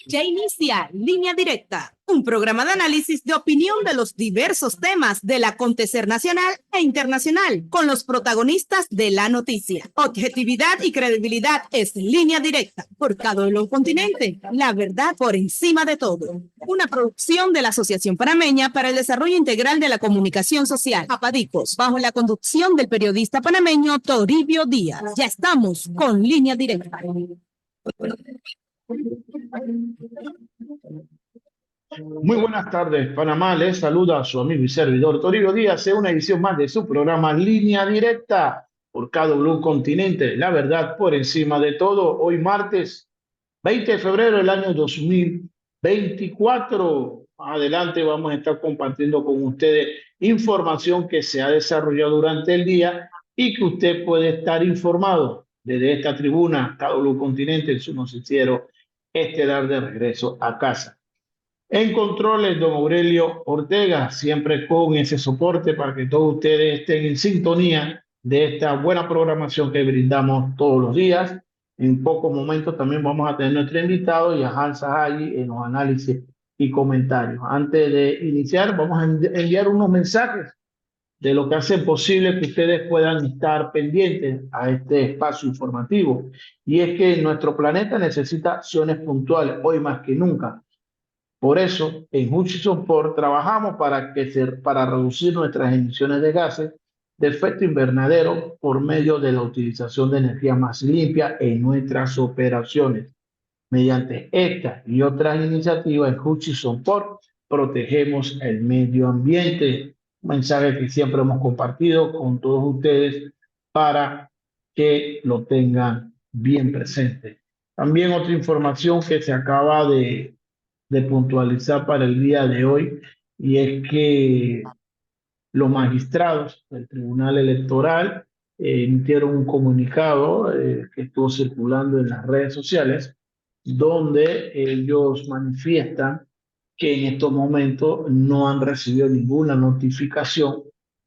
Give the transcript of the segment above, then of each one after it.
Ya inicia Línea Directa, un programa de análisis de opinión de los diversos temas del acontecer nacional e internacional, con los protagonistas de la noticia. Objetividad y credibilidad es Línea Directa, por cada continente, la verdad por encima de todo. Una producción de la Asociación Panameña para el Desarrollo Integral de la Comunicación Social, APADICOS, bajo la conducción del periodista panameño Toribio Díaz. Ya estamos con Línea Directa. Muy buenas tardes, Panamá. Les saluda a su amigo y servidor Toribio Díaz en una edición más de su programa Línea Directa por KW Continente. La verdad por encima de todo. Hoy martes 20 de febrero del año 2024. Adelante vamos a estar compartiendo con ustedes información que se ha desarrollado durante el día y que usted puede estar informado desde esta tribuna KW Continente en su noticiero estelar de regreso a casa. En controles, don Aurelio Ortega, siempre con ese soporte para que todos ustedes estén en sintonía de esta buena programación que brindamos todos los días. En pocos momentos también vamos a tener nuestro invitado, Yahan Sahayi, en los análisis y comentarios. Antes de iniciar, vamos a enviar unos mensajes de lo que hace posible que ustedes puedan estar pendientes a este espacio informativo. Y es que nuestro planeta necesita acciones puntuales, hoy más que nunca. Por eso, en Hutchison Port trabajamos para reducir nuestras emisiones de gases de efecto invernadero por medio de la utilización de energía más limpia en nuestras operaciones. Mediante esta y otras iniciativas en Hutchison Port protegemos el medio ambiente. Un mensaje que siempre hemos compartido con todos ustedes para que lo tengan bien presente. También otra información que se acaba de puntualizar para el día de hoy, y es que los magistrados del Tribunal Electoral emitieron un comunicado que estuvo circulando en las redes sociales, donde ellos manifiestan que en estos momentos no han recibido ninguna notificación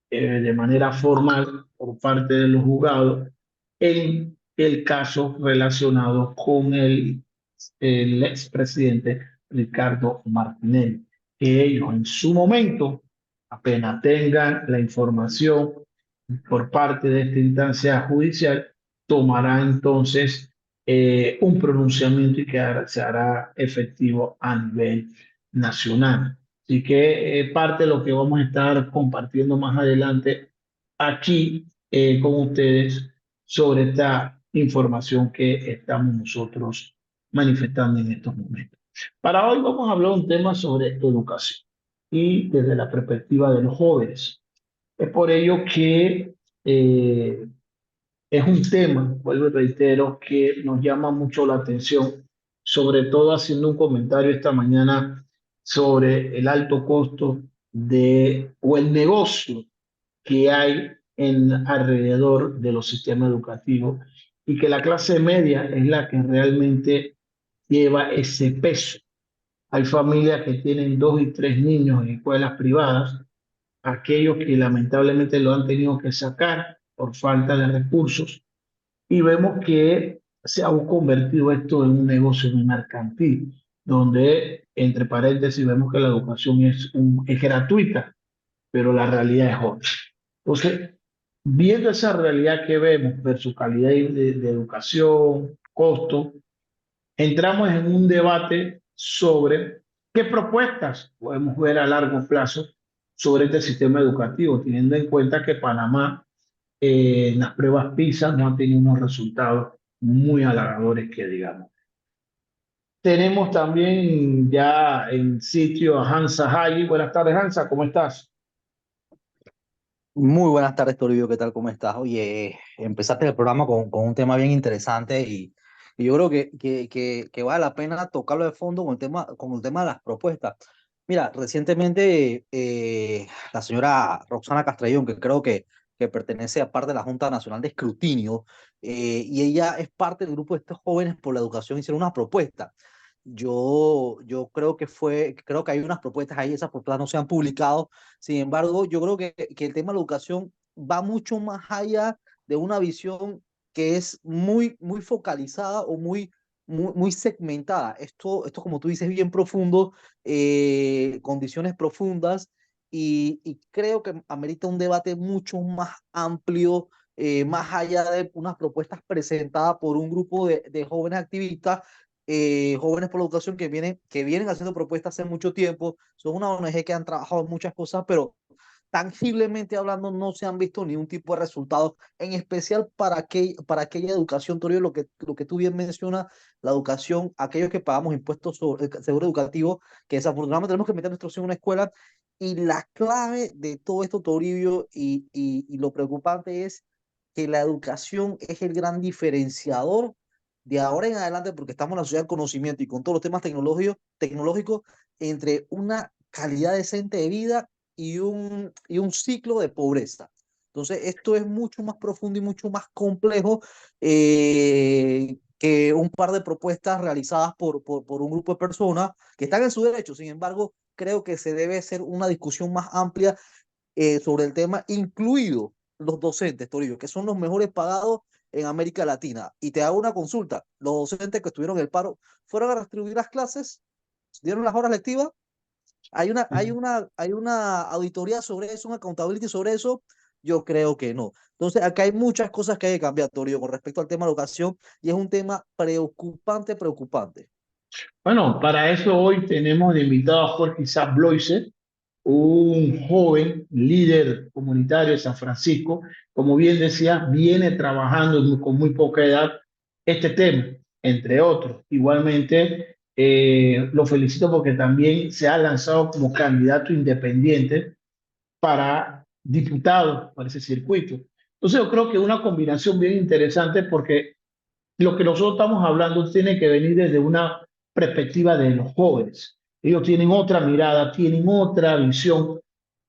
de manera formal por parte de los juzgados en el caso relacionado con el expresidente Ricardo Martinelli, que ellos en su momento, apenas tengan la información por parte de esta instancia judicial, tomará entonces un pronunciamiento y que se hará efectivo a nivel nacional. Así que parte de lo que vamos a estar compartiendo más adelante aquí con ustedes sobre esta información que estamos nosotros manifestando en estos momentos. Para hoy vamos a hablar un tema sobre educación y desde la perspectiva de los jóvenes. Es por ello que es un tema, vuelvo y reitero, que nos llama mucho la atención, sobre todo haciendo un comentario esta mañana sobre el alto costo o el negocio que hay alrededor de los sistemas educativos y que la clase media es la que realmente lleva ese peso. Hay familias que tienen 2 y 3 niños en escuelas privadas, aquellos que lamentablemente lo han tenido que sacar por falta de recursos, y vemos que se ha convertido esto en un negocio muy mercantil, donde, entre paréntesis, vemos que la educación es gratuita, pero la realidad es otra. Entonces, viendo esa realidad que vemos versus calidad de educación, costo, entramos en un debate sobre qué propuestas podemos ver a largo plazo sobre este sistema educativo, teniendo en cuenta que Panamá en las pruebas PISA no ha tenido unos resultados muy halagadores que digamos. Tenemos también ya en sitio a Hansa Hayi. Buenas tardes, Hansa, ¿cómo estás? Muy buenas tardes, Toribio, ¿qué tal? ¿Cómo estás? Oye, empezaste el programa con un tema bien interesante y yo creo que vale la pena tocarlo de fondo con el tema de las propuestas. Mira, recientemente la señora Roxana Castrellón, que creo que pertenece a parte de la Junta Nacional de Escrutinio, y ella es parte del grupo de estos jóvenes por la educación, hicieron una propuesta. Yo creo que hay unas propuestas ahí, esas propuestas no se han publicado. Sin embargo, yo creo que el tema de la educación va mucho más allá de una visión que es muy focalizada o muy muy segmentada. Esto, como tú dices, bien profundo, condiciones profundas, y creo que amerita un debate mucho más amplio, más allá de unas propuestas presentadas por un grupo de jóvenes activistas, jóvenes por la educación que vienen haciendo propuestas hace mucho tiempo. Son una ONG que han trabajado en muchas cosas, pero tangiblemente hablando no se han visto ningún tipo de resultados, en especial para aquella educación, Torio, lo que tú bien mencionas, la educación, aquellos que pagamos impuestos sobre el seguro educativo, que desafortunadamente tenemos que meter a nuestros hijos en una escuela. Y la clave de todo esto, Toribio, y lo preocupante es que la educación es el gran diferenciador de ahora en adelante, porque estamos en la sociedad del conocimiento y con todos los temas tecnológicos, entre una calidad decente de vida y un ciclo de pobreza. Entonces, esto es mucho más profundo y mucho más complejo, que un par de propuestas realizadas por un grupo de personas que están en su derecho. Sin embargo, creo que se debe hacer una discusión más amplia, sobre el tema, incluido los docentes, Torillo, que son los mejores pagados en América Latina. Y te hago una consulta: los docentes que estuvieron en el paro, ¿fueron a distribuir las clases? ¿Dieron las horas lectivas? ¿Hay una auditoría sobre eso, una accountability sobre eso? Yo creo que no. Entonces, acá hay muchas cosas que hay que cambiar, Torio, con respecto al tema de la educación, y es un tema preocupante, preocupante. Bueno, para eso hoy tenemos de invitado a Jorge Isaac Bloise, un joven líder comunitario de San Francisco. Como bien decía, viene trabajando con muy poca edad este tema, entre otros. Igualmente, lo felicito porque también se ha lanzado como candidato independiente para diputado para ese circuito. Entonces, yo creo que es una combinación bien interesante porque lo que nosotros estamos hablando tiene que venir desde una perspectiva de los jóvenes. Ellos tienen otra mirada, tienen otra visión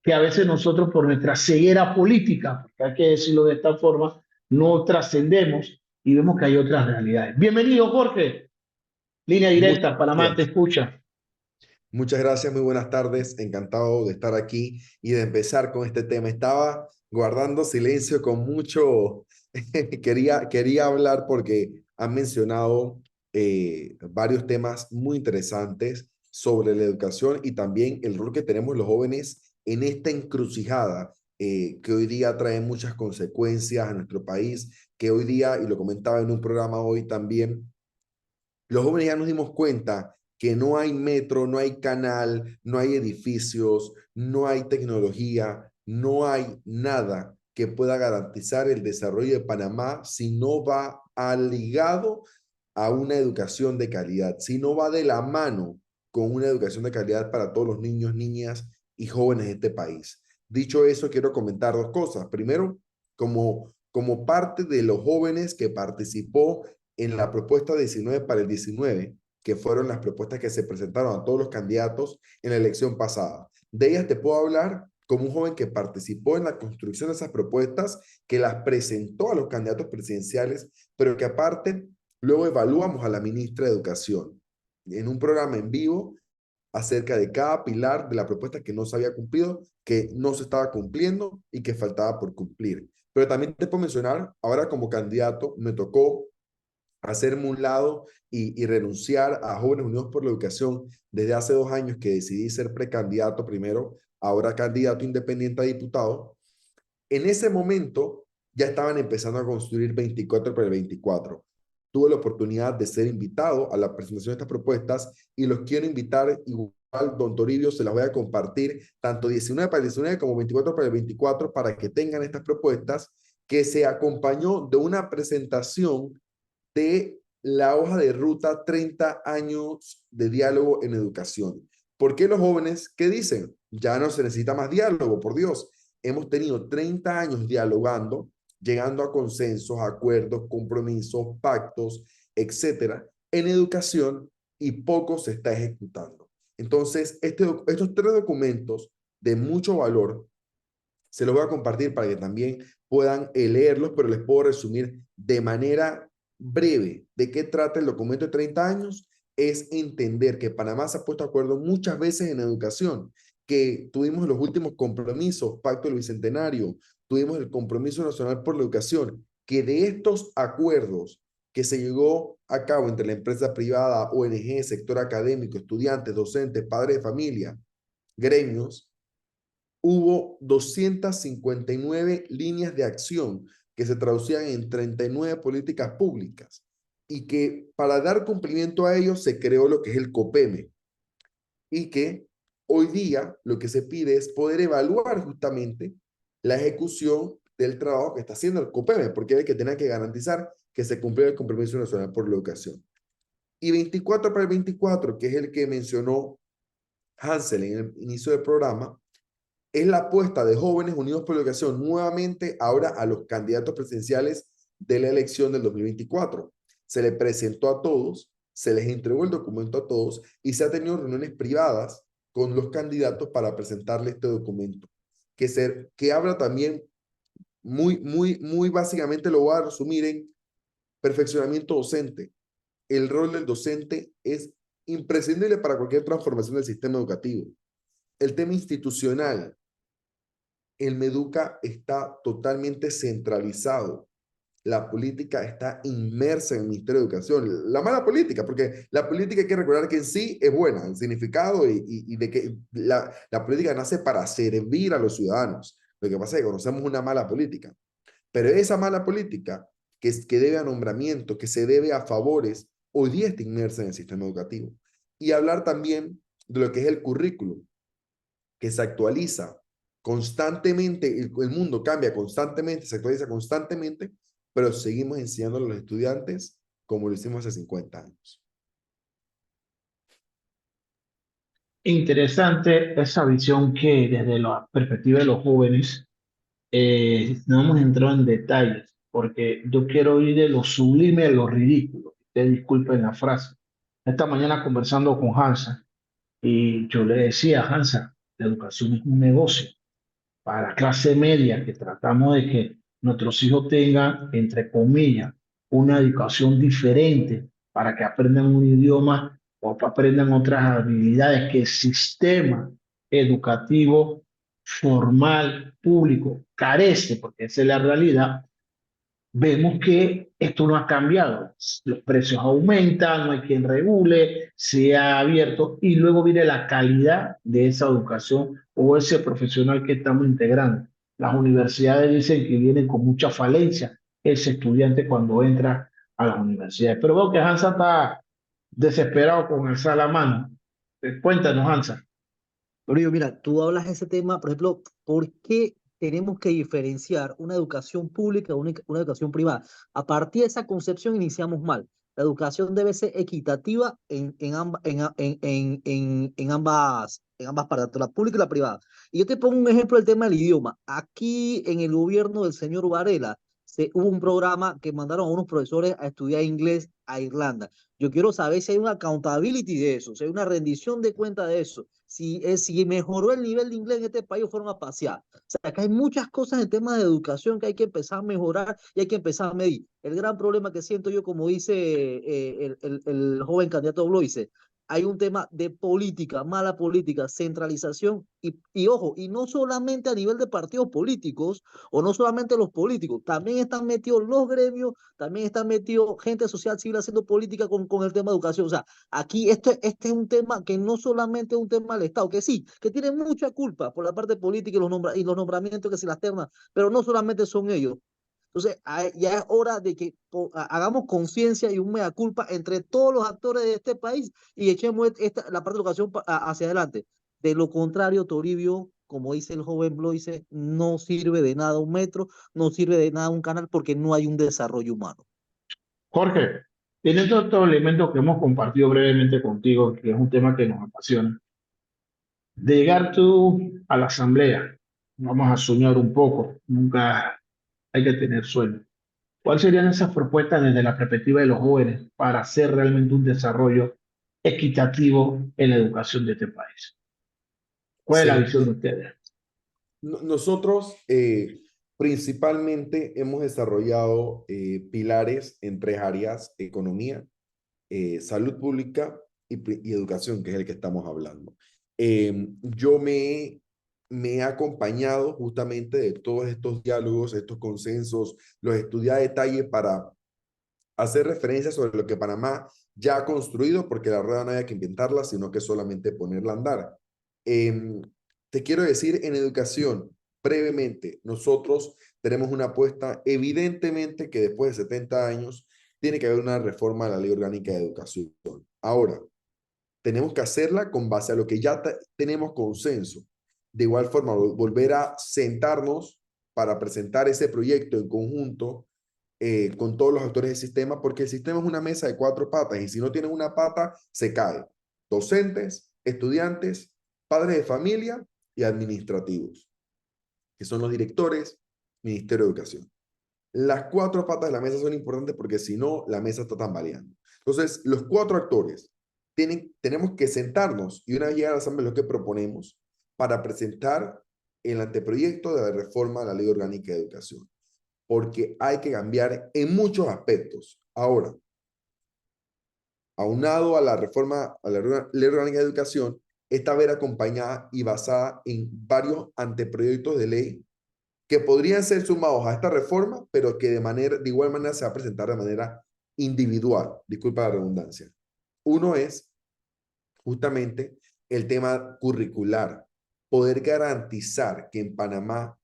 que a veces nosotros por nuestra ceguera política, porque hay que decirlo de esta forma, no trascendemos y vemos que hay otras realidades. Bienvenido, Jorge. Línea Muchas directa, Panamá te gracias. escucha. Muchas gracias, muy buenas tardes. Encantado de estar aquí y de empezar con este tema. Estaba guardando silencio con mucho. Quería hablar porque han mencionado varios temas muy interesantes sobre la educación y también el rol que tenemos los jóvenes en esta encrucijada, que hoy día trae muchas consecuencias a nuestro país, que hoy día, y lo comentaba en un programa hoy también, los jóvenes ya nos dimos cuenta que no hay metro, no hay canal, no hay edificios, no hay tecnología, no hay nada que pueda garantizar el desarrollo de Panamá si no va ligado a una educación de calidad, si no va de la mano con una educación de calidad para todos los niños, niñas y jóvenes de este país. Dicho eso, quiero comentar dos cosas. Primero, como parte de los jóvenes que participó en la propuesta 19 para el 19, que fueron las propuestas que se presentaron a todos los candidatos en la elección pasada. De ellas te puedo hablar como un joven que participó en la construcción de esas propuestas, que las presentó a los candidatos presidenciales, pero que aparte luego evaluamos a la ministra de Educación en un programa en vivo acerca de cada pilar de la propuesta que no se había cumplido, que no se estaba cumpliendo y que faltaba por cumplir. Pero también te puedo mencionar, ahora como candidato me tocó hacerme un lado y renunciar a Jóvenes Unidos por la Educación desde hace 2 años que decidí ser precandidato primero, ahora candidato independiente a diputado. En ese momento ya estaban empezando a construir 24 para el 24. Tuve la oportunidad de ser invitado a la presentación de estas propuestas y los quiero invitar igual, don Toribio, se las voy a compartir tanto 19 para el 19 como 24 para el 24 para que tengan estas propuestas, que se acompañó de una presentación de la hoja de ruta 30 años de diálogo en educación. ¿Por qué los jóvenes qué dicen? Ya no se necesita más diálogo, por Dios. Hemos tenido 30 años dialogando, llegando a consensos, acuerdos, compromisos, pactos, etcétera, en educación, y poco se está ejecutando. Entonces, estos 3 documentos de mucho valor se los voy a compartir para que también puedan leerlos, pero les puedo resumir de manera breve de qué trata el documento de 30 años. Es entender que Panamá se ha puesto de acuerdo muchas veces en educación, que tuvimos los últimos compromisos, Pacto del Bicentenario, tuvimos el Compromiso Nacional por la Educación, que de estos acuerdos que se llevó a cabo entre la empresa privada, ONG, sector académico, estudiantes, docentes, padres de familia, gremios, hubo 259 líneas de acción que se traducían en 39 políticas públicas y que para dar cumplimiento a ello se creó lo que es el COPEME y que hoy día lo que se pide es poder evaluar justamente la ejecución del trabajo que está haciendo el COPEME, porque es el que tiene que garantizar que se cumpla el compromiso nacional por la educación. Y 24 para el 24, que es el que mencionó Hansel en el inicio del programa, es la apuesta de Jóvenes Unidos por la Educación nuevamente ahora a los candidatos presidenciales de la elección del 2024. Se le presentó a todos, se les entregó el documento a todos y se ha tenido reuniones privadas con los candidatos para presentarle este documento, que habla también muy básicamente, lo voy a resumir en perfeccionamiento docente. El rol del docente es imprescindible para cualquier transformación del sistema educativo. El tema institucional, el Meduca está totalmente centralizado. La política está inmersa en el Ministerio de Educación. La mala política, porque la política hay que recordar que en sí es buena, el significado y de que la política nace para servir a los ciudadanos. Lo que pasa es que conocemos una mala política. Pero esa mala política que debe a nombramiento, que se debe a favores, hoy día está inmersa en el sistema educativo. Y hablar también de lo que es el currículum, que se actualiza constantemente, el mundo cambia constantemente, se actualiza constantemente, pero seguimos enseñando a los estudiantes como lo hicimos hace 50 años. Interesante esa visión que desde la perspectiva de los jóvenes no hemos entrado en detalles, porque yo quiero ir de lo sublime a lo ridículo. Ustedes disculpen la frase. Esta mañana conversando con Hansa, y yo le decía a Hansa, la educación es un negocio para clase media, que tratamos de que nuestros hijos tengan, entre comillas, una educación diferente para que aprendan un idioma o aprendan otras habilidades que el sistema educativo formal, público, carece, porque esa es la realidad. Vemos que esto no ha cambiado. Los precios aumentan, no hay quien regule, se ha abierto y luego viene la calidad de esa educación o ese profesional que estamos integrando. Las universidades dicen que vienen con mucha falencia ese estudiante cuando entra a las universidades. Pero veo que Hansa está desesperado con alzar la mano. Cuéntanos, Hansa. Pero yo, mira, tú hablas de ese tema, por ejemplo, ¿por qué tenemos que diferenciar una educación pública de una educación privada? A partir de esa concepción iniciamos mal. La educación debe ser equitativa en ambas partes, tanto la pública y la privada. Y yo te pongo un ejemplo del tema del idioma. Aquí en el gobierno del señor Varela hubo un programa que mandaron a unos profesores a estudiar inglés a Irlanda. Yo quiero saber si hay una accountability de eso, si hay una rendición de cuenta de eso, si mejoró el nivel de inglés en este país o fueron a pasear. O sea, que hay muchas cosas en temas de educación que hay que empezar a mejorar y hay que empezar a medir. El gran problema que siento yo, como dice el joven candidato Bloise, hay un tema de política, mala política, centralización ojo, y no solamente a nivel de partidos políticos o no solamente los políticos, también están metidos los gremios, también están metidos gente social civil haciendo política con el tema de educación. O sea, aquí este es un tema que no solamente es un tema del Estado, que sí, que tiene mucha culpa por la parte política y los nombramientos que se las ternan, pero no solamente son ellos. Entonces, ya es hora de que hagamos conciencia y un mea culpa entre todos los actores de este país y echemos la parte de educación hacia adelante. De lo contrario, Toribio, como dice el joven Bloise, no sirve de nada un metro, no sirve de nada un canal porque no hay un desarrollo humano. Jorge, tienes todos estos elementos que hemos compartido brevemente contigo, que es un tema que nos apasiona. De llegar tú a la asamblea, vamos a soñar un poco, nunca hay que tener sueño. ¿Cuáles serían esas propuestas desde la perspectiva de los jóvenes para hacer realmente un desarrollo equitativo en la educación de este país? ¿Cuál es la Sí, visión de ustedes? nosotros principalmente hemos desarrollado pilares en 3 áreas: economía, salud pública y educación, que es el que estamos hablando. Yo me he acompañado justamente de todos estos diálogos, estos consensos, los estudié a detalle para hacer referencia sobre lo que Panamá ya ha construido, porque la rueda no había que inventarla, sino que solamente ponerla a andar. Te quiero decir, en educación, brevemente, nosotros tenemos una apuesta, evidentemente que después de 70 años tiene que haber una reforma a la Ley Orgánica de Educación. Ahora, tenemos que hacerla con base a lo que ya tenemos consenso. De igual forma, volver a sentarnos para presentar ese proyecto en conjunto con todos los actores del sistema, porque el sistema es una mesa de 4 patas y si no tienen una pata, se cae. Docentes, estudiantes, padres de familia y administrativos, que son los directores, Ministerio de Educación. Las 4 patas de la mesa son importantes porque si no, la mesa está tambaleando. Entonces, los 4 actores tenemos que sentarnos y una vez llegada a la asamblea lo que proponemos para presentar el anteproyecto de la reforma a la Ley Orgánica de Educación, porque hay que cambiar en muchos aspectos. Ahora, aunado a la reforma a la Ley Orgánica de Educación, esta ver acompañada y basada en varios anteproyectos de ley que podrían ser sumados a esta reforma, pero que de igual manera se va a presentar de manera individual. Disculpa la redundancia. Uno es justamente el tema curricular, poder garantizar que en Panamá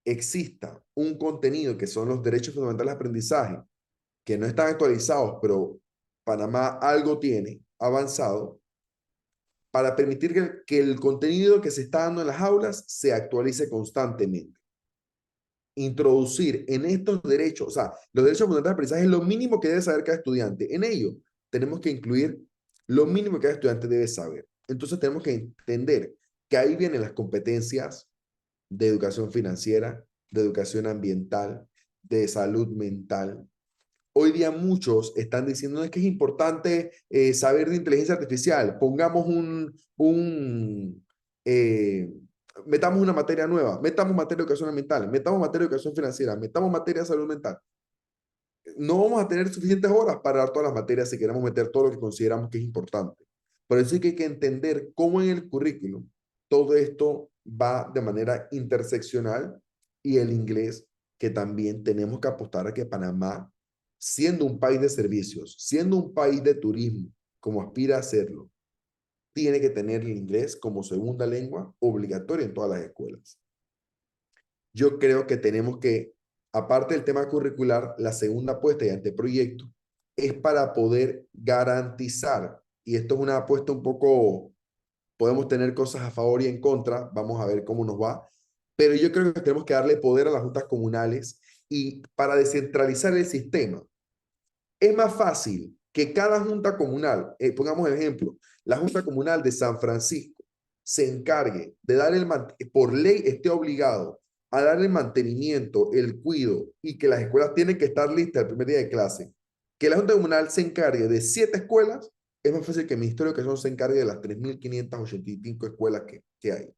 exista un contenido que son los derechos fundamentales de aprendizaje, que no están actualizados, pero Panamá algo tiene avanzado, para permitir que el contenido que se está dando en las aulas se actualice constantemente. Introducir en estos derechos, o sea, los derechos fundamentales de aprendizaje es lo mínimo que debe saber cada estudiante. En ello, tenemos que incluir lo mínimo que cada estudiante debe saber. Entonces, tenemos que entender que ahí vienen las competencias de educación financiera, de educación ambiental, de salud mental. Hoy día muchos están diciendo es que es importante saber de inteligencia artificial. Pongamos metamos una materia nueva, metamos materia de educación ambiental, metamos materia de educación financiera, metamos materia de salud mental. No vamos a tener suficientes horas para dar todas las materias si queremos meter todo lo que consideramos que es importante. Por eso es que hay que entender cómo en el currículum todo esto va de manera interseccional y el inglés, que también tenemos que apostar a que Panamá, siendo un país de servicios, siendo un país de turismo, como aspira a hacerlo, tiene que tener el inglés como segunda lengua obligatoria en todas las escuelas. Yo creo que tenemos que, aparte del tema curricular, la segunda apuesta y anteproyecto es para poder garantizar, y esto es una apuesta un poco, podemos tener cosas a favor y en contra, vamos a ver cómo nos va, pero yo creo que tenemos que darle poder a las juntas comunales y para descentralizar el sistema. Es más fácil que cada junta comunal, pongamos el ejemplo, la junta comunal de San Francisco se encargue de dar por ley esté obligado a dar el mantenimiento, el cuidado y que las escuelas tienen que estar listas el primer día de clase. Que la junta comunal se encargue de 7 escuelas, es más fácil que el Ministerio de Educación se encargue de las 3.585 escuelas que hay.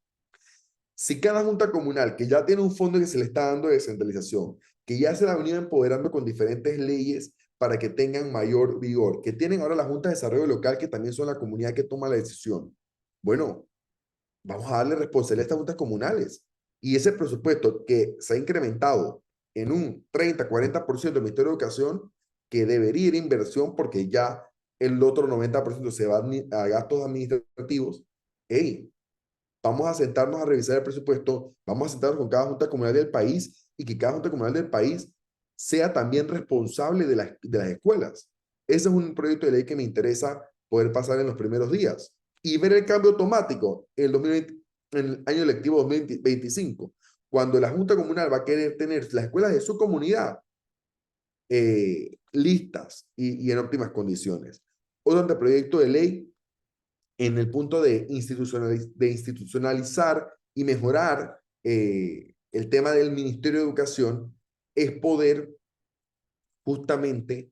Si cada junta comunal que ya tiene un fondo que se le está dando de descentralización, que ya se la ha venido empoderando con diferentes leyes para que tengan mayor vigor, que tienen ahora la Junta de Desarrollo Local, que también son la comunidad que toma la decisión. Bueno, vamos a darle responsabilidad a estas juntas comunales. Y ese presupuesto que se ha incrementado en un 30-40% del Ministerio de Educación, que debería ir a inversión porque ya el otro 90% se va a gastos administrativos. Hey, vamos a sentarnos a revisar el presupuesto, vamos a sentarnos con cada junta comunal del país y que cada junta comunal del país sea también responsable de las escuelas. Ese es un proyecto de ley que me interesa poder pasar en los primeros días y ver el cambio automático en el año lectivo 2025, cuando la junta comunal va a querer tener las escuelas de su comunidad listas y en óptimas condiciones. Otro anteproyecto de ley en el punto de institucionalizar y mejorar el tema del Ministerio de Educación es poder justamente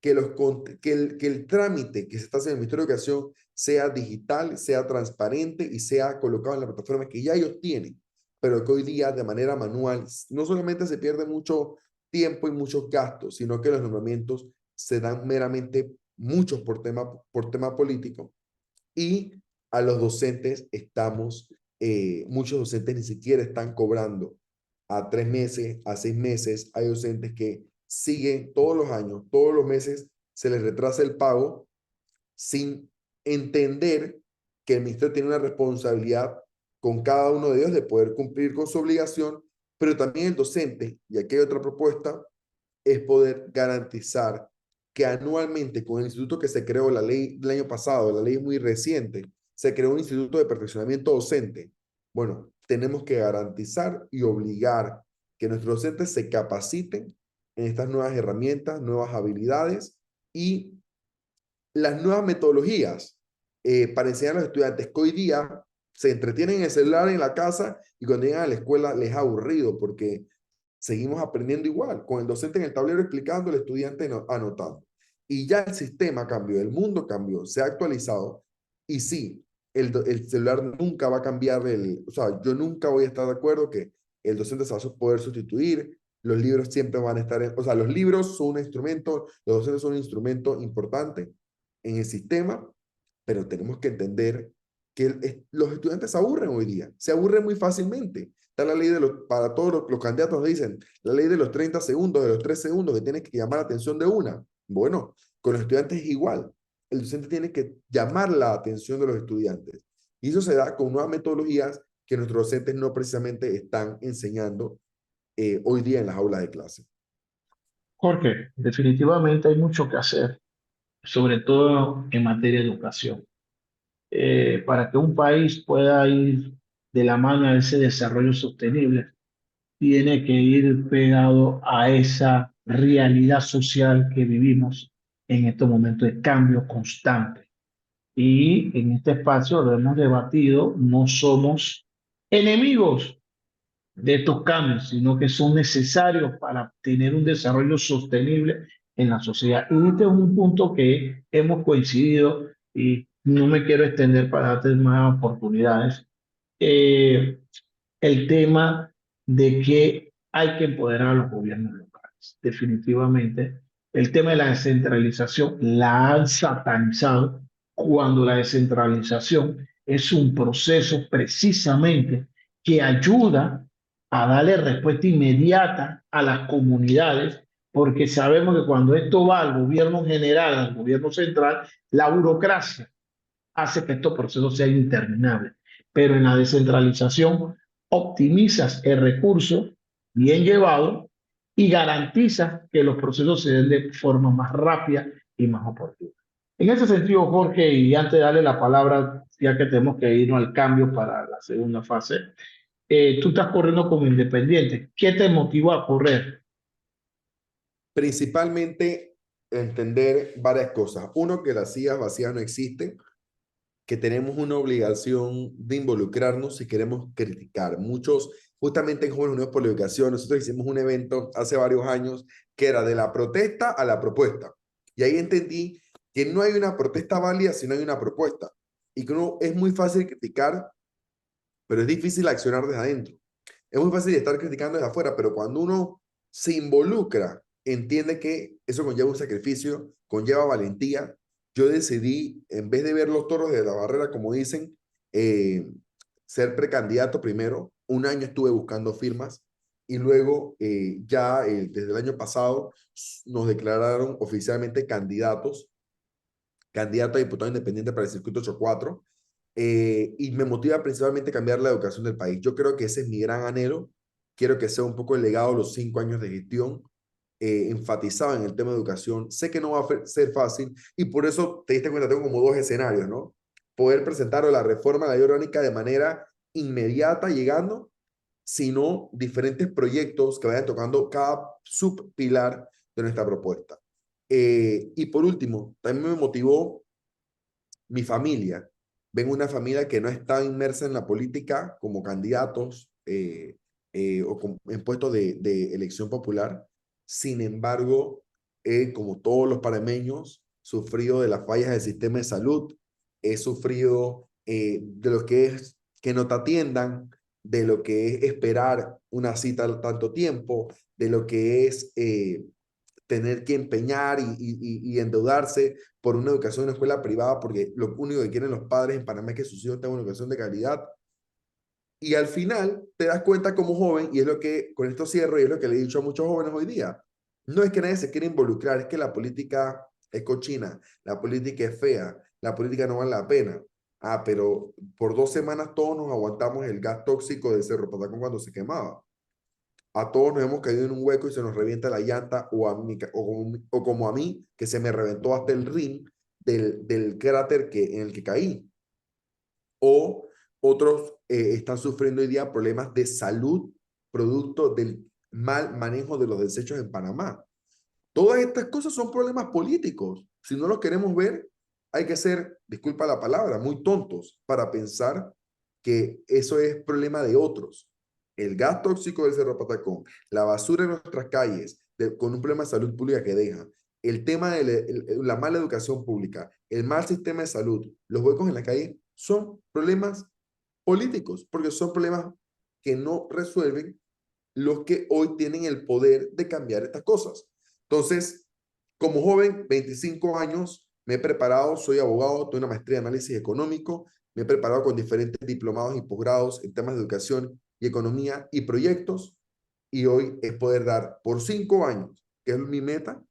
que el trámite que se está haciendo en el Ministerio de Educación sea digital, sea transparente y sea colocado en la plataforma que ya ellos tienen, pero que hoy día de manera manual no solamente se pierde mucho tiempo y muchos gastos, sino que los nombramientos se dan meramente muchos por tema político. Y a los docentes muchos docentes ni siquiera están cobrando a 3 meses, a 6 meses. Hay docentes que siguen todos los años, todos los meses, se les retrasa el pago sin entender que el ministerio tiene una responsabilidad con cada uno de ellos de poder cumplir con su obligación, pero también el docente, y aquí hay otra propuesta, es poder garantizar que anualmente con el instituto que se creó, la ley del año pasado, la ley es muy reciente, se creó un instituto de perfeccionamiento docente. Bueno, tenemos que garantizar y obligar que nuestros docentes se capaciten en estas nuevas herramientas, nuevas habilidades y las nuevas metodologías para enseñar a los estudiantes que hoy día se entretienen en el celular en la casa y cuando llegan a la escuela les es aburrido porque seguimos aprendiendo igual, con el docente en el tablero explicando, el estudiante anotando. Y ya el sistema cambió, el mundo cambió, se ha actualizado y sí, el celular nunca va a cambiar, o sea, yo nunca voy a estar de acuerdo que el docente se va a poder sustituir, los libros siempre van a estar, o sea, los libros son un instrumento, los docentes son un instrumento importante en el sistema, pero tenemos que entender que los estudiantes se aburren hoy día, se aburren muy fácilmente. Está la ley para todos los candidatos nos dicen, la ley de los 30 segundos, de los 3 segundos, que tienes que llamar la atención de una. Bueno, con los estudiantes es igual. El docente tiene que llamar la atención de los estudiantes. Y eso se da con nuevas metodologías que nuestros docentes no precisamente están enseñando hoy día en las aulas de clase. Jorge, definitivamente hay mucho que hacer, sobre todo en materia de educación. Para que un país pueda ir de la mano a ese desarrollo sostenible, tiene que ir pegado a esa realidad social que vivimos en estos momentos de cambio constante. Y en este espacio lo hemos debatido, no somos enemigos de estos cambios, sino que son necesarios para tener un desarrollo sostenible en la sociedad. Y este es un punto que hemos coincidido y no me quiero extender para darte más oportunidades. El tema de que hay que empoderar a los gobiernos locales. Definitivamente, el tema de la descentralización la han satanizado cuando la descentralización es un proceso precisamente que ayuda a darle respuesta inmediata a las comunidades, porque sabemos que cuando esto va al gobierno general, al gobierno central, la burocracia hace que estos procesos sean interminables. Pero en la descentralización optimizas el recurso bien llevado y garantizas que los procesos se den de forma más rápida y más oportuna. En ese sentido, Jorge, y antes de darle la palabra, ya que tenemos que irnos al cambio para la segunda fase, tú estás corriendo como independiente. ¿Qué te motivó a correr? Principalmente entender varias cosas. Uno, que las sillas vacías no existen, que tenemos una obligación de involucrarnos si queremos criticar. Muchos, justamente en Jóvenes Unidos por la Educación, nosotros hicimos un evento hace varios años que era de la protesta a la propuesta. Y ahí entendí que no hay una protesta válida si no hay una propuesta. Y que uno es muy fácil criticar, pero es difícil accionar desde adentro. Es muy fácil estar criticando desde afuera, pero cuando uno se involucra, entiende que eso conlleva un sacrificio, conlleva valentía. Yo decidí, en vez de ver los toros de la barrera, como dicen, ser precandidato primero. Un año estuve buscando firmas y luego desde el año pasado nos declararon oficialmente candidato a diputado independiente para el circuito 84. Y me motiva principalmente cambiar la educación del país. Yo creo que ese es mi gran anhelo. Quiero que sea un poco el legado de los 5 años de gestión, enfatizado en el tema de educación. Sé que no va a ser fácil y por eso te diste cuenta, tengo como 2 escenarios, ¿no? Poder presentar la reforma de la ley orgánica de manera inmediata llegando, sino diferentes proyectos que vayan tocando cada subpilar de nuestra propuesta. Y por último, también me motivó mi familia. Vengo de una familia que no está inmersa en la política como candidatos o en puestos de elección popular. Sin embargo, como todos los panameños, sufrido de las fallas del sistema de salud, he sufrido de lo que es que no te atiendan, de lo que es esperar una cita tanto tiempo, de lo que es tener que empeñar y endeudarse por una educación en una escuela privada, porque lo único que quieren los padres en Panamá es que sus hijos tengan una educación de calidad. Y al final te das cuenta como joven, y es lo que, con esto cierro, y es lo que le he dicho a muchos jóvenes hoy día, No es que nadie se quiera involucrar, es que la política es cochina, la política es fea, la política no vale la pena. Ah, pero por 2 semanas todos nos aguantamos el gas tóxico del Cerro Patacón cuando se quemaba. A todos nos hemos caído en un hueco y se nos revienta la llanta, o como a mí, que se me reventó hasta el rim del cráter en el que caí. O otros están sufriendo hoy día problemas de salud producto del mal manejo de los desechos en Panamá. Todas estas cosas son problemas políticos. Si no los queremos ver, hay que ser, disculpa la palabra, muy tontos para pensar que eso es problema de otros. El gas tóxico del Cerro Patacón, la basura en nuestras calles, con un problema de salud pública que deja, el tema de la mala educación pública, el mal sistema de salud, los huecos en la calle, son problemas políticos, porque son problemas que no resuelven los que hoy tienen el poder de cambiar estas cosas. Entonces, como joven, 25 años, me he preparado, soy abogado, tengo una maestría de análisis económico, me he preparado con diferentes diplomados y posgrados en temas de educación y economía y proyectos, y hoy es poder dar por 5 años, que es mi meta,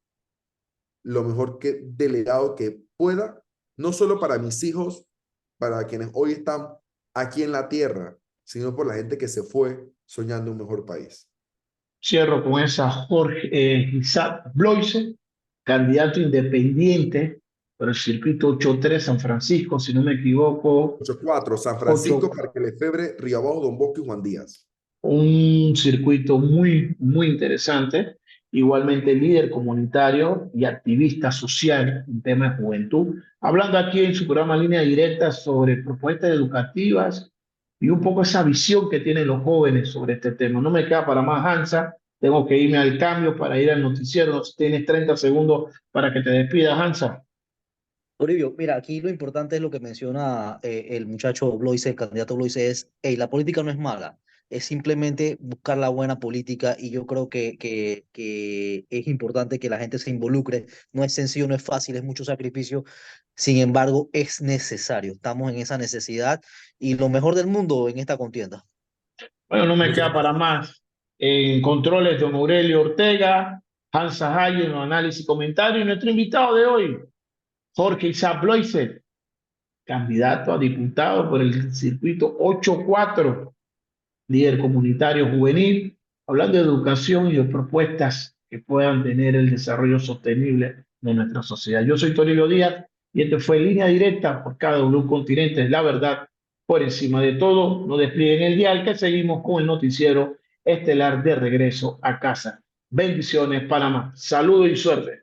lo mejor que delegado que pueda, no solo para mis hijos, para quienes hoy están aquí en la tierra, sino por la gente que se fue soñando un mejor país. Cierro con esa Jorge Isaac Bloise, candidato independiente por el circuito 83 San Francisco, si no me equivoco. 8-4, San Francisco, Parque Lefebvre, Río Abajo, Don Bosco y Juan Díaz. Un circuito muy, muy interesante. Igualmente líder comunitario y activista social en temas de juventud. Hablando aquí en su programa Línea Directa sobre propuestas educativas y un poco esa visión que tienen los jóvenes sobre este tema. No me queda para más, Hansa. Tengo que irme al cambio para ir al noticiero. Tienes 30 segundos para que te despidas, Hansa. Toribio, mira, aquí lo importante es lo que menciona el muchacho Bloise, el candidato Bloise, es, hey, la política no es mala, es simplemente buscar la buena política y yo creo que es importante que la gente se involucre. No es sencillo, no es fácil, es mucho sacrificio, sin embargo, es necesario. Estamos en esa necesidad y lo mejor del mundo en esta contienda. Bueno, no me Muchas queda para más. En controles, don Aurelio Ortega, Hansa Hayo en los análisis y comentarios. Y nuestro invitado de hoy, Jorge Isaac Bloise, candidato a diputado por el circuito 8-4, líder comunitario juvenil, hablando de educación y de propuestas que puedan tener el desarrollo sostenible de nuestra sociedad. Yo soy Toribio Díaz y este fue Línea Directa por KW Continentes, la verdad por encima de todo. No desplieguen el dial, que seguimos con el noticiero estelar de regreso a casa. Bendiciones, Panamá. Saludos y suerte.